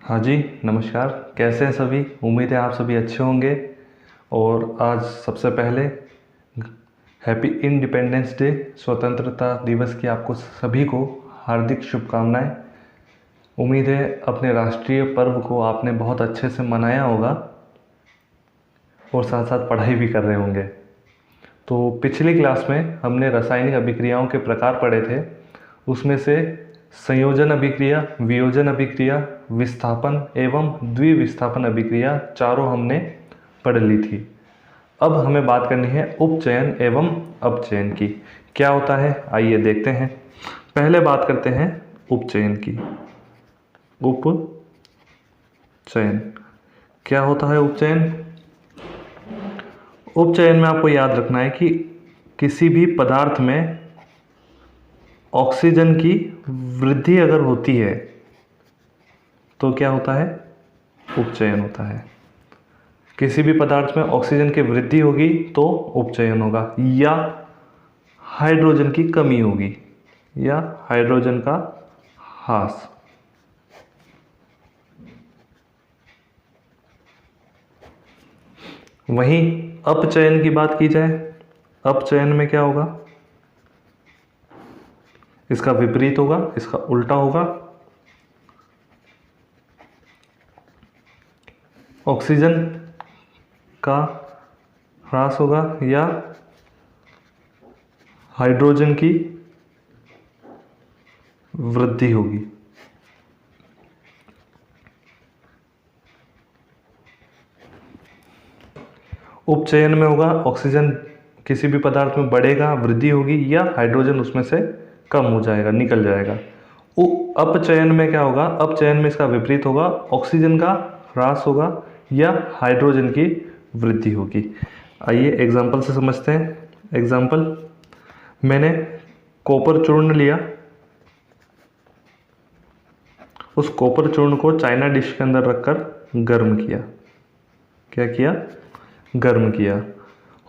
हाँ जी, नमस्कार। कैसे हैं सभी? उम्मीद है आप सभी अच्छे होंगे। और आज सबसे पहले हैप्पी इंडिपेंडेंस डे, स्वतंत्रता दिवस की आपको सभी को हार्दिक शुभकामनाएं। उम्मीद है अपने राष्ट्रीय पर्व को आपने बहुत अच्छे से मनाया होगा और साथ साथ पढ़ाई भी कर रहे होंगे। तो पिछली क्लास में हमने रासायनिक अभिक्रियाओं के प्रकार पढ़े थे। उसमें से संयोजन अभिक्रिया, वियोजन अभिक्रिया, विस्थापन एवं द्विविस्थापन अभिक्रिया चारों हमने पढ़ ली थी। अब हमें बात करनी है उपचयन एवं अपचयन की। क्या होता है आइए देखते हैं। पहले बात करते हैं उपचयन की। उपचयन क्या होता है? उपचयन में आपको याद रखना है कि किसी भी पदार्थ में ऑक्सीजन की वृद्धि अगर होती है तो क्या होता है? उपचयन होता है। किसी भी पदार्थ में ऑक्सीजन की वृद्धि होगी तो उपचयन होगा, या हाइड्रोजन की कमी होगी या हाइड्रोजन का ह्रास। वहीं अपचयन की बात की जाए, अपचयन में क्या होगा? इसका विपरीत होगा, इसका उल्टा होगा। ऑक्सीजन का ह्रास होगा या हाइड्रोजन की वृद्धि होगी। उपचयन में होगा ऑक्सीजन किसी भी पदार्थ में बढ़ेगा, वृद्धि होगी, या हाइड्रोजन उसमें से कम हो जाएगा, निकल जाएगा। अपचयन में क्या होगा? अपचयन में इसका विपरीत होगा, ऑक्सीजन का ह्रास होगा या हाइड्रोजन की वृद्धि होगी। आइए एग्जाम्पल से समझते हैं। एग्जाम्पल, मैंने कॉपर चूर्ण लिया, उस कॉपर चूर्ण को चाइना डिश के अंदर रखकर गर्म किया। क्या किया? गर्म किया।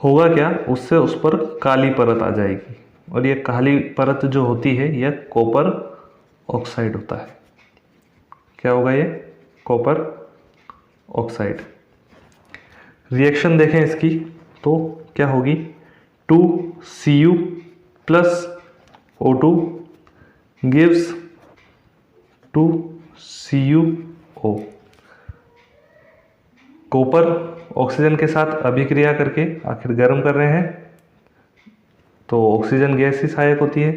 होगा क्या? उससे उस पर काली परत आ जाएगी, और ये काली परत जो होती है यह कॉपर ऑक्साइड होता है। क्या होगा ये? Copper oxide. रिएक्शन देखें इसकी तो क्या होगी? 2Cu plus O2 gives 2CuO। Copper oxygen के साथ अभिक्रिया करके आखिर गर्म कर रहे हैं तो ऑक्सीजन गैस ही सहायक होती है।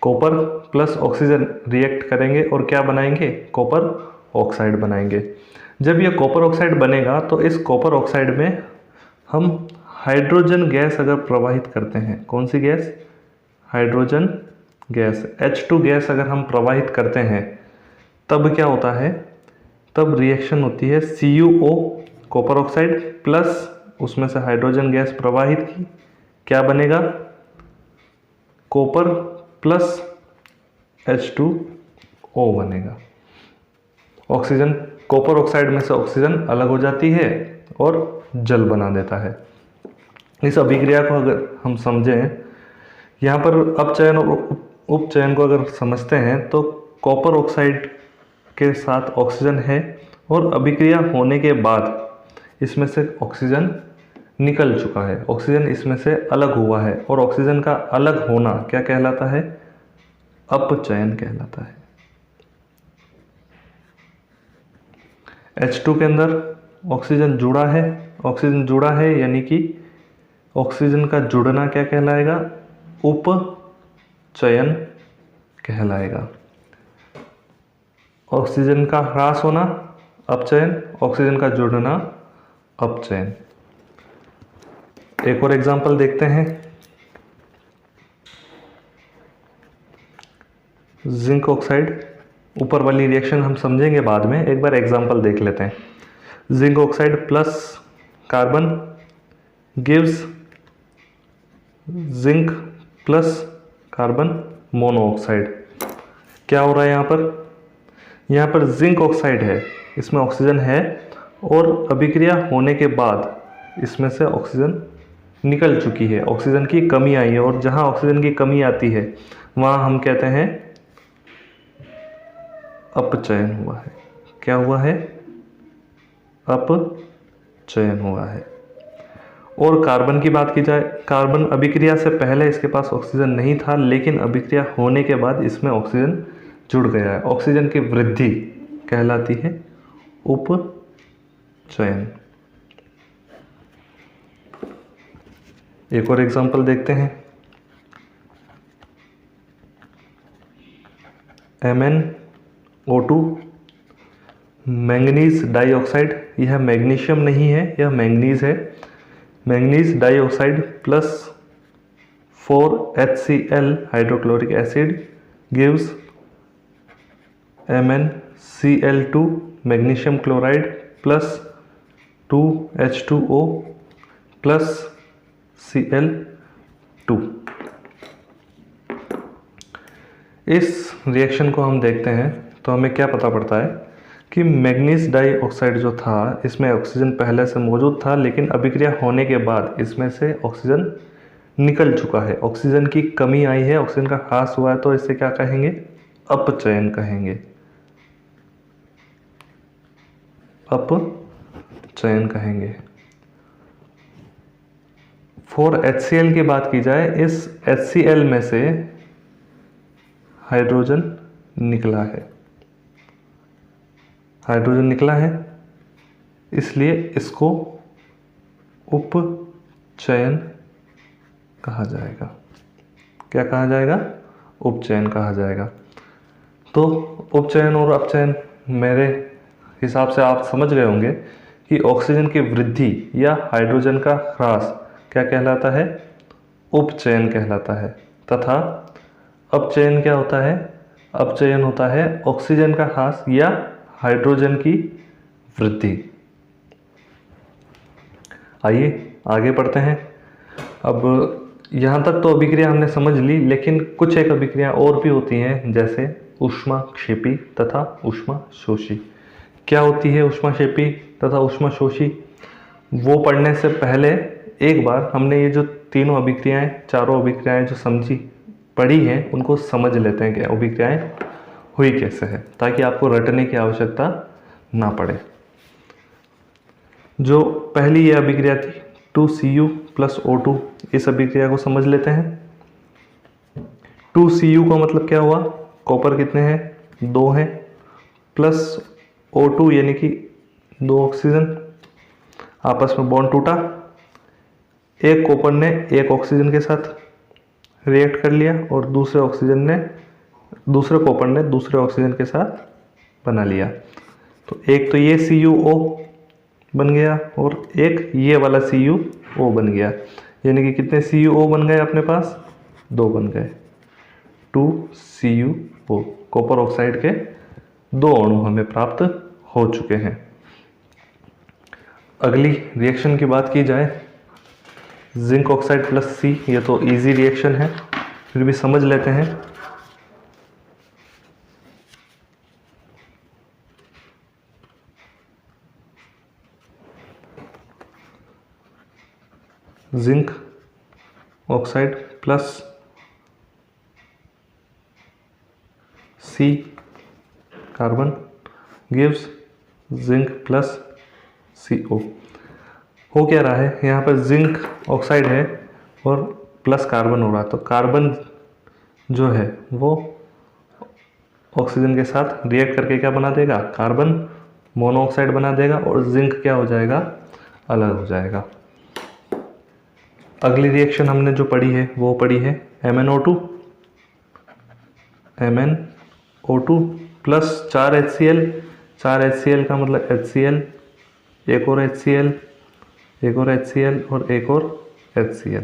कॉपर प्लस ऑक्सीजन रिएक्ट करेंगे और क्या बनाएंगे? कॉपर ऑक्साइड बनाएंगे। जब यह कॉपर ऑक्साइड बनेगा तो इस कॉपर ऑक्साइड में हम हाइड्रोजन गैस अगर प्रवाहित करते हैं, कौन सी gas? Hydrogen gas, H2 gas अगर हम प्रवाहित करते हैं तब क्या होता है? तब रिएक्शन होती है CuO कॉपर ऑक्साइड प्लस उसमें से हाइड्रोजन गैस प्रवाहित की, क्या बनेगा? कॉपर प्लस H2O बनेगा। ऑक्सीजन, कॉपर ऑक्साइड में से ऑक्सीजन अलग हो जाती है और जल बना देता है। इस अभिक्रिया को अगर हम समझें, यहाँ पर अपचयन और उपचयन को अगर समझते हैं तो कॉपर ऑक्साइड के साथ ऑक्सीजन है और अभिक्रिया होने के बाद इसमें से ऑक्सीजन निकल चुका है, ऑक्सीजन इसमें से अलग हुआ है, और ऑक्सीजन का अलग होना क्या कहलाता है? अपचयन कहलाता है। H2 के अंदर ऑक्सीजन जुड़ा है, ऑक्सीजन जुड़ा है यानी कि ऑक्सीजन का जुड़ना क्या कहलाएगा? उपचयन कहलाएगा। ऑक्सीजन का ह्रास होना अपचयन, ऑक्सीजन का जुड़ना अपचयन। एक और एग्जांपल देखते हैं। जिंक ऑक्साइड, ऊपर वाली रिएक्शन हम समझेंगे बाद में, एक बार एग्जांपल देख लेते हैं। Zinc oxide plus carbon gives zinc plus carbon monoxide. क्या हो रहा है यहाँ पर? यहाँ पर जिंक ऑक्साइड है, इसमें ऑक्सीजन है और अभिक्रिया होने के बाद इसमें से ऑक्सीजन निकल चुकी है, ऑक्सीजन की कमी आई है, और जहाँ ऑक्सीजन की कमी आती है वहाँ हम कहते हैं अपचयन हुआ है। क्या हुआ है, अपचयन हुआ है। और कार्बन की बात की जाए, कार्बन अभिक्रिया से पहले इसके पास ऑक्सीजन नहीं था, लेकिन अभिक्रिया होने के बाद इसमें ऑक्सीजन जुड़ गया है। ऑक्सीजन की वृद्धि कहलाती है उपचयन। एक और एग्जांपल देखते हैं, MnO2 मैंगनीज डाइऑक्साइड, यह मैग्नीशियम नहीं है, यह मैंगनीज है। Manganese dioxide plus 4HCl hydrochloric acid gives MnCl2 magnesium chloride plus 2H2O plus Cl2। इस रिएक्शन को हम देखते हैं तो हमें क्या पता पड़ता है कि मैग्नीज डाइऑक्साइड जो था इसमें ऑक्सीजन पहले से मौजूद था, लेकिन अभिक्रिया होने के बाद इसमें से ऑक्सीजन निकल चुका है, ऑक्सीजन की कमी आई है, ऑक्सीजन का ह्रास हुआ है, तो इसे क्या कहेंगे, अपचयन कहेंगे, अपचयन कहेंगे। 4HCl की बात की जाए, इस HCl में से हाइड्रोजन निकला है, हाइड्रोजन निकला है, इसलिए इसको उपचयन कहा जाएगा। क्या कहा जाएगा, उपचयन कहा जाएगा। तो उपचयन और अपचयन मेरे हिसाब से आप समझ गए होंगे कि ऑक्सीजन की वृद्धि या हाइड्रोजन का ह्रास क्या कहलाता है, उपचयन कहलाता है, तथा अपचयन क्या होता है, अपचयन होता है ऑक्सीजन का ह्रास या हाइड्रोजन की वृद्धि। आइए आगे बढ़ते हैं। अब यहाँ तक तो अभिक्रिया हमने समझ ली, लेकिन कुछ एक अभिक्रिया और भी होती हैं, जैसे ऊष्माक्षेपी तथा ऊष्माशोषी। क्या होती है ऊष्माक्षेपी तथा ऊष्माशोषी, वो पढ़ने से पहले एक बार हमने ये जो तीनों अभिक्रियाएं, चारों अभिक्रियाएं जो समझी पढ़ी हैं, उनको समझ लेते हैं कि अभिक्रियाएं हुई कैसे है, ताकि आपको रटने की आवश्यकता ना पड़े। जो पहली ये अभिक्रिया थी 2Cu प्लस O2, इस अभिक्रिया को समझ लेते हैं। 2Cu का मतलब क्या हुआ, कॉपर कितने हैं, 2 हैं, प्लस O2 यानी कि 2 ऑक्सीजन, आपस में बॉन्ड टूटा, एक कॉपर ने एक ऑक्सीजन के साथ रिएक्ट कर लिया और दूसरे कॉपर ने दूसरे ऑक्सीजन के साथ बना लिया। तो एक तो ये CuO बन गया और एक ये वाला CuO बन गया, यानी कि कितने CuO बन गए अपने पास, 2 बन गए, 2CuO, कॉपर ऑक्साइड के 2 अणु हमें प्राप्त हो चुके हैं। अगली रिएक्शन की बात की जाए, जिंक ऑक्साइड प्लस C, ये तो इजी रिएक्शन है, फिर भी समझ लेते हैं। Zinc oxide plus C carbon gives zinc plus CO। हो क्या रहा है, यहाँ पर जिंक ऑक्साइड है और प्लस कार्बन हो रहा है, तो कार्बन जो है वो ऑक्सीजन के साथ रिएक्ट करके क्या बना देगा, कार्बन मोनोऑक्साइड बना देगा और जिंक क्या हो जाएगा, अलग हो जाएगा। अगली रिएक्शन हमने जो पढ़ी है वो पढ़ी है MnO2 प्लस 4HCl, 4HCl का मतलब HCl, एक और HCl, एक और HCl और एक और HCl,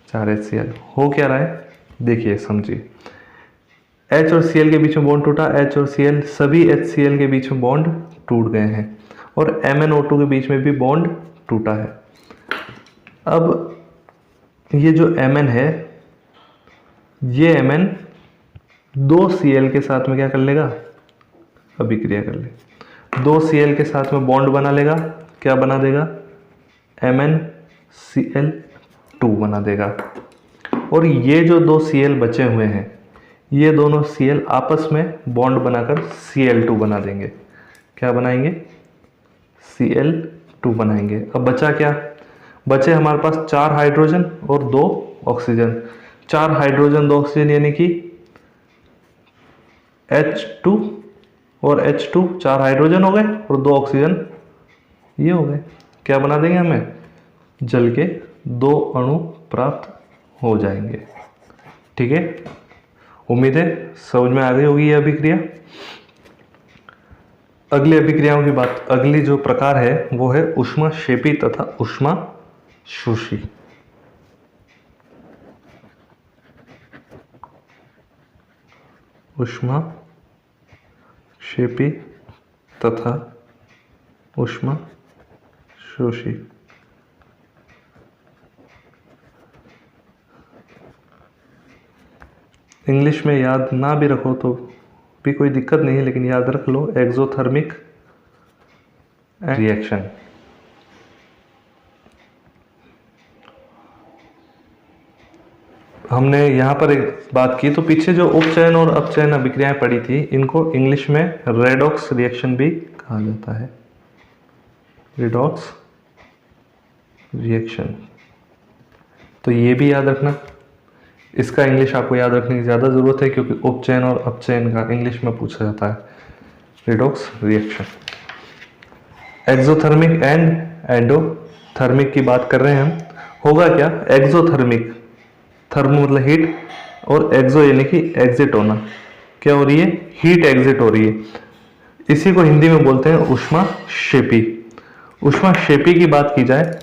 4HCl। हो क्या रहा है, देखिए समझिए, H और Cl के बीच में बॉन्ड टूटा, H और Cl, सभी HCl के बीच में बॉन्ड टूट गए हैं और MnO2 के बीच में भी बॉन्ड टूटा है। अब ये जो Mn है, ये Mn 2Cl के साथ में क्या कर लेगा, अभिक्रिया कर ले, 2Cl के साथ में बॉन्ड बना लेगा, क्या बना देगा, MnCl2 बना देगा। और ये जो 2 Cl बचे हुए हैं, ये दोनों Cl आपस में बॉन्ड बनाकर Cl2 बना देंगे। क्या बनाएंगे, Cl2 बनाएंगे। अब बचा क्या, बचे हमारे पास 4 हाइड्रोजन और 2 ऑक्सीजन। 4 हाइड्रोजन 2 ऑक्सीजन यानी कि H2 और H2, 4 हाइड्रोजन हो गए और 2 ऑक्सीजन ये हो गए। क्या बना देंगे, हमें जल के 2 अणु प्राप्त हो जाएंगे। ठीक है, उम्मीद है समझ में आ गई होगी यह अभिक्रिया। अगली अभिक्रियाओं की बात, अगली जो प्रकार है वो है ऊष्माक्षेपी तथा ऊष्माशोषी। ऊष्माक्षेपी तथा ऊष्माशोषी। इंग्लिश में याद ना भी रखो तो भी कोई दिक्कत नहीं है, लेकिन याद रख लो, एक्सोथर्मिक रिएक्शन। हमने यहाँ पर एक बात की, तो पीछे जो उपचयन और अपचयन अभिक्रियाएं पड़ी थी, इनको इंग्लिश में रेडॉक्स रिएक्शन भी कहा जाता है। रेडॉक्स रिएक्शन, तो ये भी याद रखना। इसका इंग्लिश आपको याद रखने की ज़्यादा ज़रूरत है, क्योंकि उपचयन और अपचयन का इंग्लिश में पूछा जाता है। Redox reaction. Exothermic and endothermic की बात कर रहे हैं हम। होगा क्या, एक्सोथर्मिक, थर्मो मतलब हीट, और एक्सो यानी कि एग्जिट होना। क्या हो रही है, हीट एग्जिट हो रही है। इसी को हिंदी में बोलते हैं ऊष्माक्षेपी। ऊष्माक्षेपी की बात की जाए,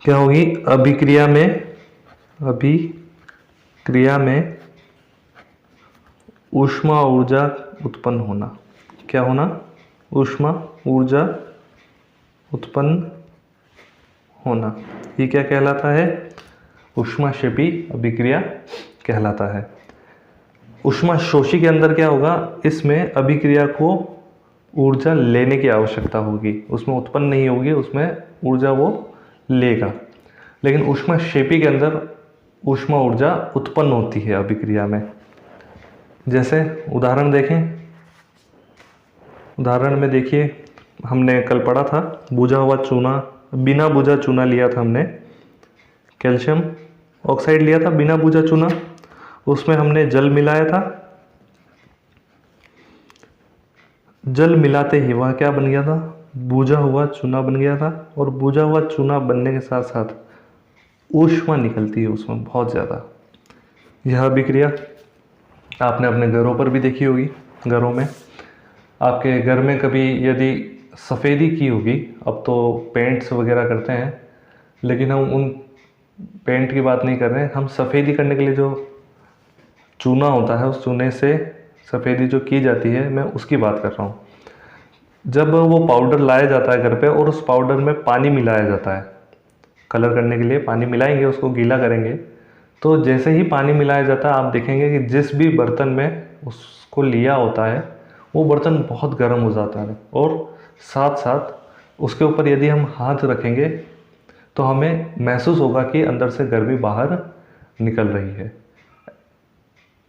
क्या होगी, अभिक्रिया में ऊष्मा ऊर्जा उत्पन्न होना। क्या होना, ऊष्मा ऊर्जा उत्पन्न होना। ये क्या कहलाता है, ऊष्माक्षेपी अभिक्रिया कहलाता है। ऊष्माशोषी के अंदर क्या होगा, इसमें अभिक्रिया को ऊर्जा लेने की आवश्यकता होगी, उसमें उत्पन्न नहीं होगी, उसमें ऊर्जा वो लेगा। लेकिन ऊष्माक्षेपी के अंदर ऊष्मा ऊर्जा उत्पन्न होती है अभिक्रिया में। जैसे उदाहरण देखें, उदाहरण में देखिए, हमने कल पढ़ा था बुझा हुआ चूना, बिना बुझा चूना लिया था हमने, कैल्शियम ऑक्साइड लिया था बिना बुझा चूना, उसमें हमने जल मिलाया था। जल मिलाते ही वह क्या बन गया था, बुझा हुआ चूना बन गया था। और बुझा हुआ चूना बनने के साथ साथ ऊष्मा निकलती है उसमें बहुत ज़्यादा। यह अभिक्रिया आपने अपने घरों पर भी देखी होगी। घरों में, आपके घर में कभी यदि सफ़ेदी की होगी, अब तो पेंट्स वगैरह करते हैं, लेकिन हम उन पेंट की बात नहीं कर रहे हैं। हम सफ़ेदी करने के लिए जो चूना होता है, उस चूने से सफ़ेदी जो की जाती है, मैं उसकी बात कर रहा हूँ। जब वो पाउडर लाया जाता है घर पे और उस पाउडर में पानी मिलाया जाता है, कलर करने के लिए पानी मिलाएंगे, उसको गीला करेंगे, तो जैसे ही पानी मिलाया जाता है, आप देखेंगे कि जिस भी बर्तन में उसको लिया होता है वो बर्तन बहुत गर्म हो जाता है, और साथ साथ उसके ऊपर यदि हम हाथ रखेंगे तो हमें महसूस होगा कि अंदर से गर्मी बाहर निकल रही है।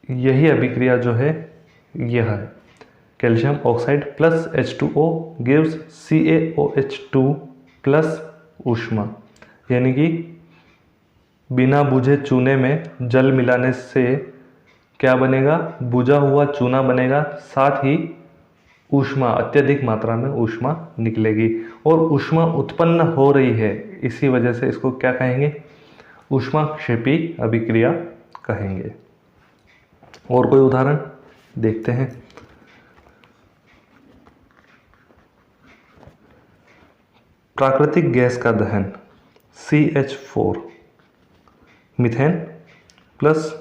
यही अभिक्रिया जो है यह है, calcium oxide plus H2O gives CaOH2 plus ऊष्मा। यानी कि बिना बुझे चूने में जल मिलाने से क्या बनेगा, बुझा हुआ चूना बनेगा, साथ ही ऊष्मा, अत्यधिक मात्रा में ऊष्मा निकलेगी, और ऊष्मा उत्पन्न हो रही है। इसी वजह से इसको क्या कहेंगे, ऊष्माक्षेपी अभिक्रिया कहेंगे। और कोई उदाहरण देखते हैं। प्राकृतिक गैस का दहन, CH4 मीथेन प्लस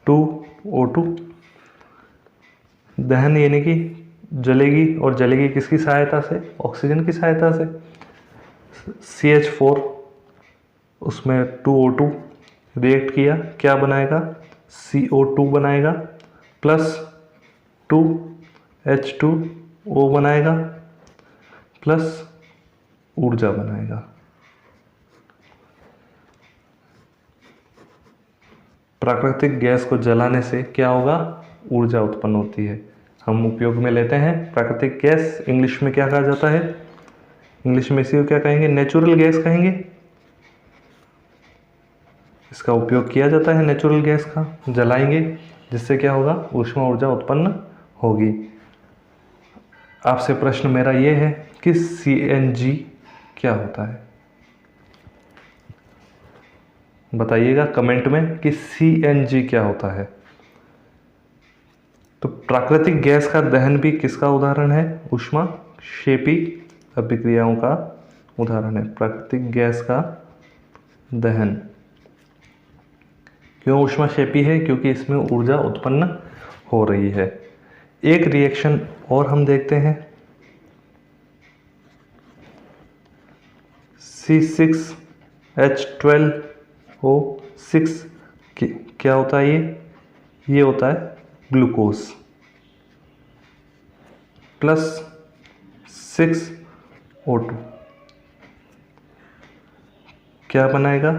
2O2। दहन यानी कि जलेगी, और जलेगी किसकी सहायता से, ऑक्सीजन की सहायता से। CH4 उसमें 2O2 रिएक्ट किया, क्या बनाएगा, CO2 बनाएगा, प्लस 2H2O बनाएगा, प्लस ऊर्जा बनाएगा। प्राकृतिक गैस को जलाने से क्या होगा, ऊर्जा उत्पन्न होती है। हम उपयोग में लेते हैं प्राकृतिक गैस, इंग्लिश में क्या कहा जाता है, इंग्लिश में इसी को क्या कहेंगे, नेचुरल गैस कहेंगे। इसका उपयोग किया जाता है नेचुरल गैस का, जलाएंगे जिससे क्या होगा, ऊष्मा ऊर्जा उत्पन्न होगी। आपसे प्रश्न मेरा ये है कि CNG क्या होता है, बताइएगा कमेंट में कि CNG क्या होता है। तो प्राकृतिक गैस का दहन भी किसका उदाहरण है, ऊष्माक्षेपी अभिक्रियाओं का उदाहरण है। प्राकृतिक गैस का दहन क्यों ऊष्माक्षेपी है, क्योंकि इसमें ऊर्जा उत्पन्न हो रही है। एक रिएक्शन और हम देखते हैं, C6H12O6 क्या होता है, ये होता है ग्लूकोज प्लस 6O2 क्या बनाएगा,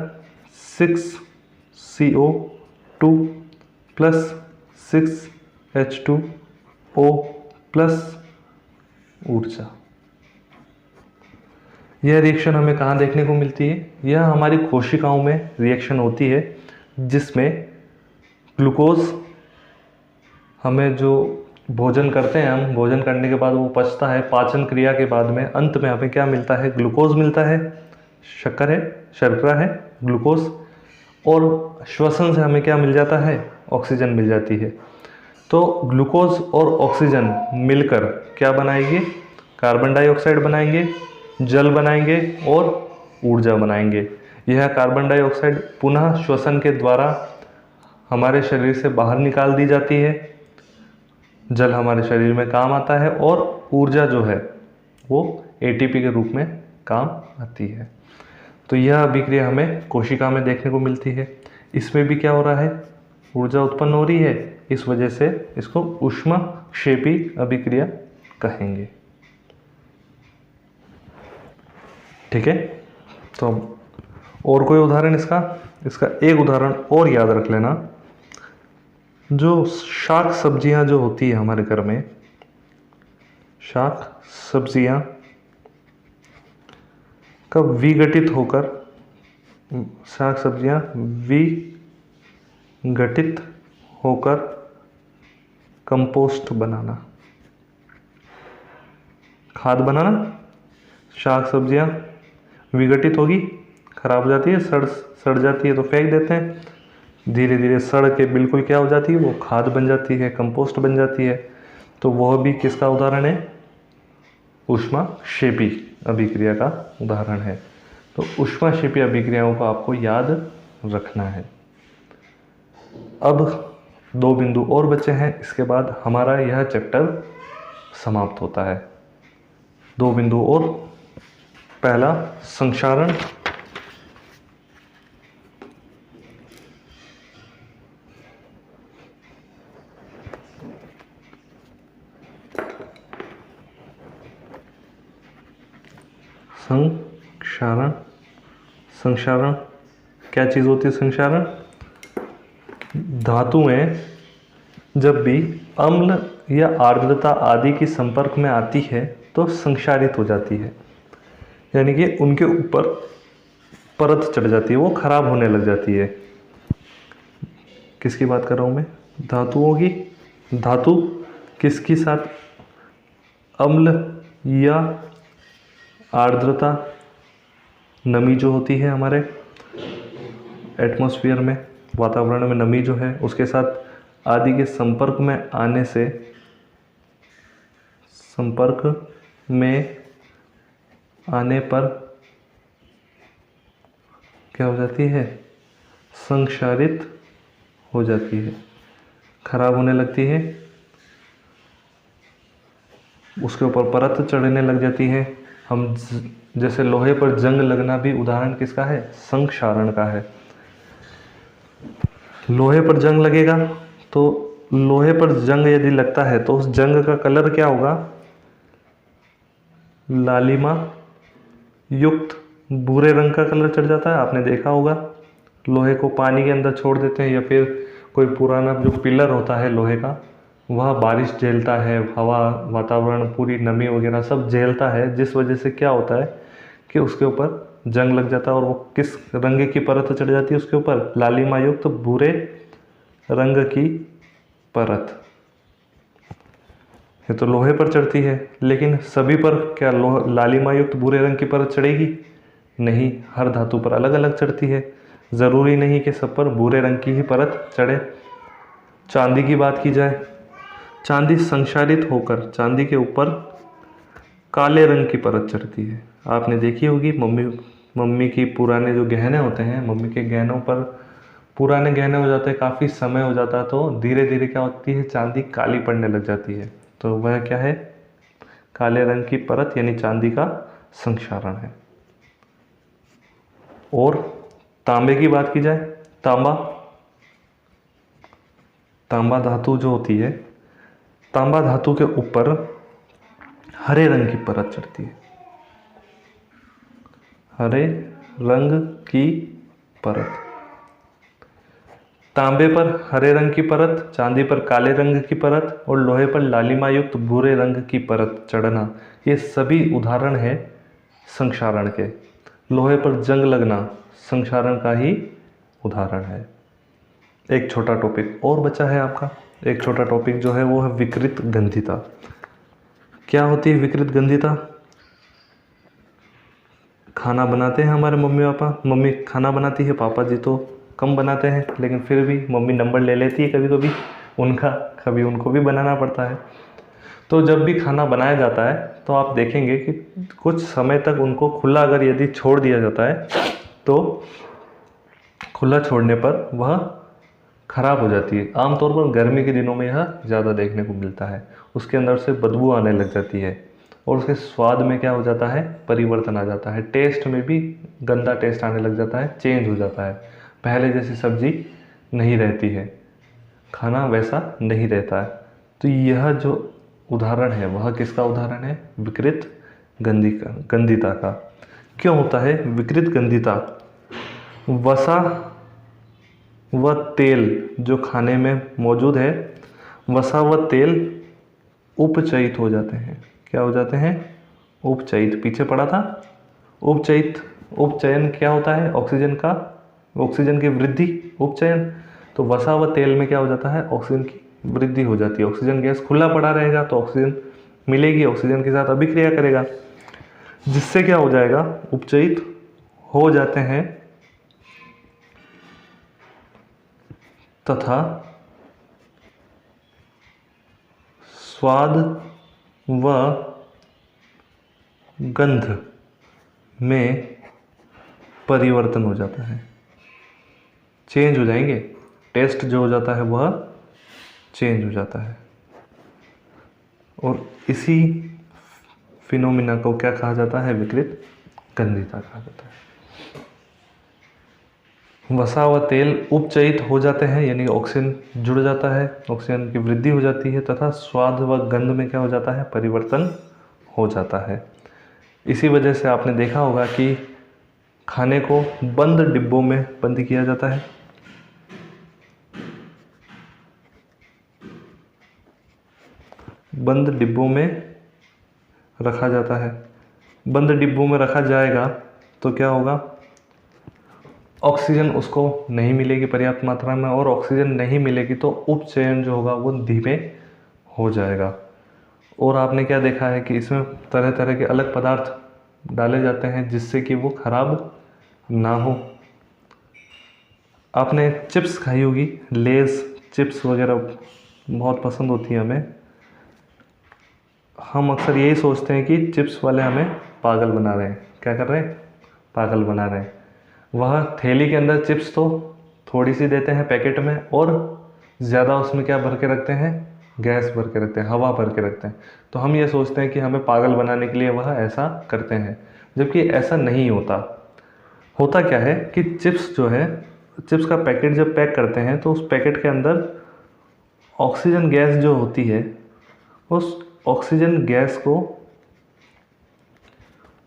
6CO2 प्लस 6H2O प्लस ऊर्जा। यह रिएक्शन हमें कहाँ देखने को मिलती है, यह हमारी कोशिकाओं में रिएक्शन होती है, जिसमें ग्लूकोज हमें जो भोजन करते हैं, हम भोजन करने के बाद वो पचता है, पाचन क्रिया के बाद में अंत में हमें क्या मिलता है, ग्लूकोज मिलता है, शर्करा है ग्लूकोज, और श्वसन से हमें क्या मिल जाता है, ऑक्सीजन मिल जाती है। तो ग्लूकोज और ऑक्सीजन मिलकर क्या बनाएंगे, कार्बन डाइऑक्साइड बनाएंगे, जल बनाएंगे और ऊर्जा बनाएंगे। यह कार्बन डाइऑक्साइड पुनः श्वसन के द्वारा हमारे शरीर से बाहर निकाल दी जाती है, जल हमारे शरीर में काम आता है और ऊर्जा जो है वो ATP के रूप में काम आती है। तो यह अभिक्रिया हमें कोशिका में देखने को मिलती है। इसमें भी क्या हो रहा है, ऊर्जा उत्पन्न हो रही है, इस वजह से इसको ऊष्माक्षेपी अभिक्रिया कहेंगे। ठीक है, तो और कोई उदाहरण इसका एक उदाहरण और याद रख लेना, जो शाक सब्जियां जो होती है हमारे घर में, शाक सब्जियां कब विघटित होकर, शाक सब्जियां विघटित होकर कंपोस्ट बनाना, खाद बनाना। शाक सब्जियां विघटित होगी, खराब हो जाती है, सड़ जाती है तो फेंक देते हैं, धीरे धीरे सड़ के बिल्कुल क्या हो जाती है, वो खाद बन जाती है, कंपोस्ट बन जाती है। तो वह भी किसका उदाहरण है, ऊष्माक्षेपी अभिक्रिया का उदाहरण है। तो ऊष्माक्षेपी अभिक्रियाओं को आपको याद रखना है। अब 2 बिंदु और बचे हैं, इसके बाद हमारा यह चैप्टर समाप्त होता है। 2 बिंदु और, पहला संक्षारण, संक्षारण क्या चीज़ होती है, संक्षारण धातुएं जब भी अम्ल या आर्द्रता आदि के संपर्क में आती है तो संक्षारित हो जाती है, यानी कि उनके ऊपर परत चढ़ जाती है, वो खराब होने लग जाती है। किसकी बात कर रहा हूँ मैं, धातुओं की। धातु किसके साथ, अम्ल या आर्द्रता, नमी जो होती है हमारे एटमॉस्फेयर में, वातावरण में नमी जो है उसके साथ आदि के संपर्क में आने से, संपर्क में आने पर क्या हो जाती है, संक्षारित हो जाती है, खराब होने लगती है, उसके ऊपर परत चढ़ने लग जाती है। हम जैसे लोहे पर जंग लगना भी उदाहरण किसका है, संक्षारण का है। लोहे पर जंग लगेगा तो लोहे पर जंग यदि लगता है तो उस जंग का कलर क्या होगा, लालिमा युक्त भूरे रंग का कलर चढ़ जाता है, आपने देखा होगा। लोहे को पानी के अंदर छोड़ देते हैं, या फिर कोई पुराना जो पिलर होता है लोहे का वह बारिश झेलता है, हवा, वातावरण, पूरी नमी वगैरह सब झेलता है, जिस वजह से क्या होता है कि उसके ऊपर जंग लग जाता है और वो किस रंग की परत चढ़ जाती है उसके ऊपर? लालिमा युक्त भूरे रंग की परत। ये तो लोहे पर चढ़ती है, लेकिन सभी पर क्या लालिमा युक्त भूरे रंग की परत चढ़ेगी? नहीं, हर धातु पर अलग अलग चढ़ती है। ज़रूरी नहीं कि सब पर भूरे रंग की ही परत चढ़े। चांदी की बात की जाए, चांदी संक्षारित होकर चांदी के ऊपर काले रंग की परत चढ़ती है। आपने देखी होगी मम्मी की पुराने जो गहने होते हैं, मम्मी के गहनों पर पुराने गहने हो जाते हैं, काफ़ी समय हो जाता है, तो धीरे धीरे क्या होती है, चांदी काली पड़ने लग जाती है। तो वह क्या है? काले रंग की परत, यानी चांदी का संक्षारण है। और तांबे की बात की जाए, तांबा धातु जो होती है, तांबा धातु के ऊपर हरे रंग की परत चढ़ती है। हरे रंग की परत, तांबे पर हरे रंग की परत, चांदी पर काले रंग की परत और लोहे पर लालिमा युक्त भूरे रंग की परत चढ़ना, ये सभी उदाहरण है संक्षारण के। लोहे पर जंग लगना संक्षारण का ही उदाहरण है। एक छोटा टॉपिक और बचा है आपका, एक छोटा टॉपिक जो है वो है विकृत गंधिता। क्या होती है विकृत गंधिता? खाना बनाते हैं हमारे मम्मी पापा, मम्मी खाना बनाती है, पापा जी तो कम बनाते हैं, लेकिन फिर भी मम्मी नंबर ले लेती है कभी कभी उनका, कभी उनको भी बनाना पड़ता है। तो जब भी खाना बनाया जाता है तो आप देखेंगे कि कुछ समय तक उनको खुला अगर यदि छोड़ दिया जाता है तो खुला छोड़ने पर वह खराब हो जाती है। आमतौर पर गर्मी के दिनों में यह ज़्यादा देखने को मिलता है। उसके अंदर से बदबू आने लग जाती है और उसके स्वाद में क्या हो जाता है, परिवर्तन आ जाता है। टेस्ट में भी गंदा टेस्ट आने लग जाता है, चेंज हो जाता है। पहले जैसी सब्जी नहीं रहती है, खाना वैसा नहीं रहता है। तो यह जो उदाहरण है वह किसका उदाहरण है? विकृत गंधिता का। क्यों होता है विकृत गंधिता? वसा व तेल जो खाने में मौजूद है, वसा व तेल उपचयित हो जाते हैं। क्या हो जाते हैं? उपचयित। पीछे पढ़ा था उपचयित। उपचयन क्या होता है? ऑक्सीजन की वृद्धि, उपचयन। तो वसा व तेल में क्या हो जाता है? ऑक्सीजन की वृद्धि हो जाती है। ऑक्सीजन गैस खुला पड़ा रहेगा तो ऑक्सीजन मिलेगी, ऑक्सीजन के साथ अभिक्रिया करेगा, जिससे क्या हो जाएगा? उपचयित हो जाते हैं तथा स्वाद व गंध में परिवर्तन हो जाता है, चेंज हो जाएंगे। टेस्ट जो हो जाता है वह चेंज हो जाता है। और इसी फिनोमिना को क्या कहा जाता है? विकृत गंधिता कहा जाता है। वसा व तेल उपचयित हो जाते हैं, यानी ऑक्सीजन जुड़ जाता है, ऑक्सीजन की वृद्धि हो जाती है तथा स्वाद व गंध में क्या हो जाता है? परिवर्तन हो जाता है। इसी वजह से आपने देखा होगा कि खाने को बंद डिब्बों में बंद किया जाता है। बंद डिब्बों में रखा जाता है। बंद डिब्बों में रखा जाएगा तो क्या होगा? ऑक्सीजन उसको नहीं मिलेगी पर्याप्त मात्रा में, और ऑक्सीजन नहीं मिलेगी तो उपचयन जो होगा वो धीमे हो जाएगा। और आपने क्या देखा है कि इसमें तरह तरह के अलग पदार्थ डाले जाते हैं जिससे कि वो खराब ना हो। आपने चिप्स खाई होगी, लेज़ चिप्स वगैरह बहुत पसंद होती है हमें। हम अक्सर यही सोचते हैं कि चिप्स वाले हमें पागल बना रहे हैं। क्या कर रहे हैं? पागल बना रहे हैं। वह थैली के अंदर चिप्स तो थोड़ी सी देते हैं पैकेट में, और ज़्यादा उसमें क्या भर के रखते हैं? गैस भर के रखते हैं, हवा भर के रखते हैं। तो हम ये सोचते हैं कि हमें पागल बनाने के लिए वह ऐसा करते हैं, जबकि ऐसा नहीं होता। होता क्या है कि चिप्स जो है, चिप्स का पैकेट जब पैक करते हैं तो उस पैकेट के अंदर ऑक्सीजन गैस जो होती है, उस ऑक्सीजन गैस को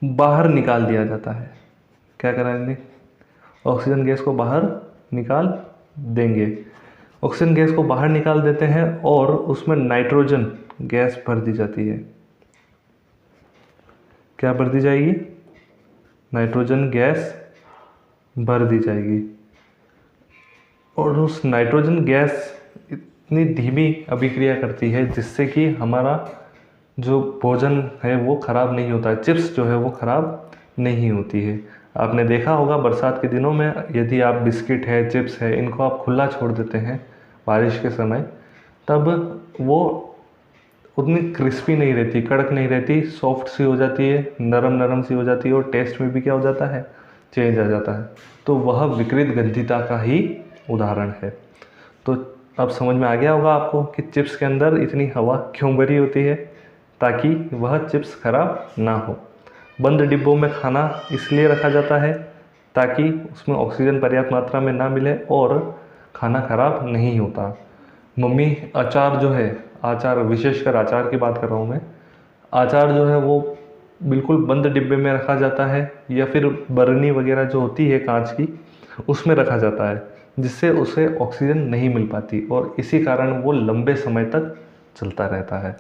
बाहर निकाल दिया जाता है। क्या कराएंगे? ऑक्सीजन गैस को बाहर निकाल देंगे। ऑक्सीजन गैस को बाहर निकाल देते हैं और उसमें नाइट्रोजन गैस भर दी जाती है। क्या भर दी जाएगी? नाइट्रोजन गैस भर दी जाएगी। और उस नाइट्रोजन गैस इतनी धीमी अभिक्रिया करती है जिससे कि हमारा जो भोजन है वो ख़राब नहीं होता है, चिप्स जो है वो ख़राब नहीं होती है। आपने देखा होगा बरसात के दिनों में यदि आप बिस्किट है, चिप्स है, इनको आप खुला छोड़ देते हैं बारिश के समय, तब वो उतनी क्रिस्पी नहीं रहती, कड़क नहीं रहती, सॉफ्ट सी हो जाती है, नरम नरम सी हो जाती है और टेस्ट में भी क्या हो जाता है, चेंज आ जाता है। तो वह विकृत गंधिता का ही उदाहरण है। तो अब समझ में आ गया होगा आपको कि चिप्स के अंदर इतनी हवा क्यों भरी होती है, ताकि वह चिप्स खराब ना हो। बंद डिब्बों में खाना इसलिए रखा जाता है ताकि उसमें ऑक्सीजन पर्याप्त मात्रा में ना मिले और खाना खराब नहीं होता। मम्मी अचार जो है, अचार विशेषकर अचार की बात कर रहा हूँ मैं, अचार जो है वो बिल्कुल बंद डिब्बे में रखा जाता है या फिर बरनी वगैरह जो होती है कांच की, उसमें रखा जाता है, जिससे उसे ऑक्सीजन नहीं मिल पाती और इसी कारण वो लंबे समय तक चलता रहता है।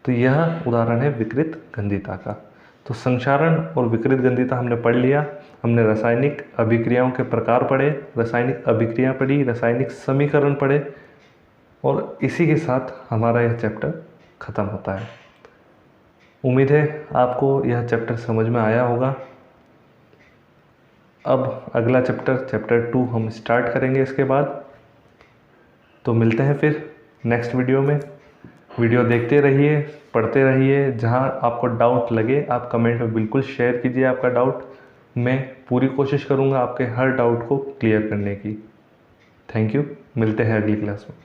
तो यह उदाहरण है विकृत गंधिता का। तो संक्षारण और विकृत गंधिता हमने पढ़ लिया। हमने रासायनिक अभिक्रियाओं के प्रकार पढ़े, रासायनिक अभिक्रिया पढ़ी, रासायनिक समीकरण पढ़े और इसी के साथ हमारा यह चैप्टर ख़त्म होता है। उम्मीद है आपको यह चैप्टर समझ में आया होगा। अब अगला चैप्टर 2 हम स्टार्ट करेंगे इसके बाद। तो मिलते हैं फिर नेक्स्ट वीडियो में। वीडियो देखते रहिए, पढ़ते रहिए। जहाँ आपको डाउट लगे आप कमेंट में बिल्कुल शेयर कीजिए आपका डाउट। मैं पूरी कोशिश करूँगा आपके हर डाउट को क्लियर करने की। Thank you. मिलते हैं अगली क्लास में।